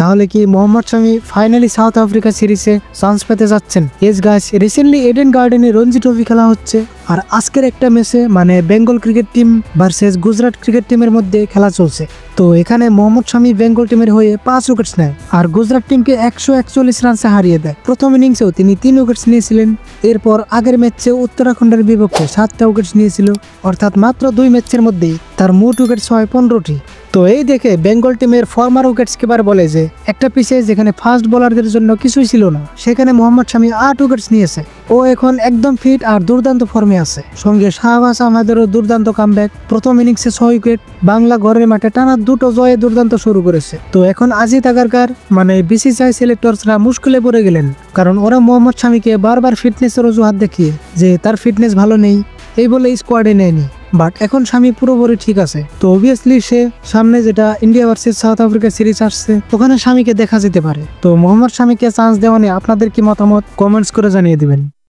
তাহলে কি মোহাম্মদ শামি finally south Africa সিরিজে চান্স পেতে যাচ্ছেন? ইয়েস গাইস, রিসেন্টলি এডেন গার্ডেনে রঞ্জি ট্রফি খেলা হচ্ছে, আর আজকের একটা ম্যাচে মানে Bengal cricket team versus Gujarat cricket টিমের মধ্যে খেলা চলছে। তো এখানে মোহাম্মদ শামি বেঙ্গল টিমের হয়ে 5 উইকেটস নেয় আর গুজরাট টিমকে 141 রানসে হারিয়ে দেয়। প্রথম ইনিংসেও তিনি 3 উইকেটস নিয়েছিলেন। এরপর আগের ম্যাচে উত্তরাখণ্ডের বিপক্ষে 7টা উইকেটস নিয়েছিল, অর্থাৎ মাত্র 2 ম্যাচের মধ্যেই তার মোট উইকেটস হয় 15টি। তো এই দেখে বেঙ্গল টিমের ফর্মার উইকেট কিপার বলে যে একটা পিচে যেখানে ফাস্ট বোলারদের জন্য কিছুই ছিল না, সেখানে মোহাম্মদ শামি 8 উইকেটস নিয়েছে। ও এখন একদম ফিট আর দুর্দান্ত ফর্মে আছে। সঙ্গে শাহবাজ আহমেদেরও দুর্দান্ত কামব্যাক। প্রথম ইনিংসে 6 উইকেট, বাংলা ঘরের মাঠে টানা 2টো জয়ে দুর্দান্ত শুরু করেছে। তো এখন আজিত আগারকার মানে বিসিসিআই সিলেক্টরসরা মুশকিলে পড়ে গেলেন, কারণ ওরা মোহাম্মদ শামিকে বারবার ফিটনেসের অজুহাত দেখিয়ে যে তার ফিটনেস ভালো নেই এই বলে স্কোয়াডে নেয়নি। বাট এখন শামি পুরোপুরি ঠিক আছে। তো অবভিয়াসলি সে সামনে যেটা India versus south Africa series আসছে ওখানে শামিকে দেখা যেতে পারে। তো মোহাম্মদ শামিকে চান্স দেওয়া নিয়ে আপনাদের কি মতামত কমেন্টস করে জানিয়ে দিবেন।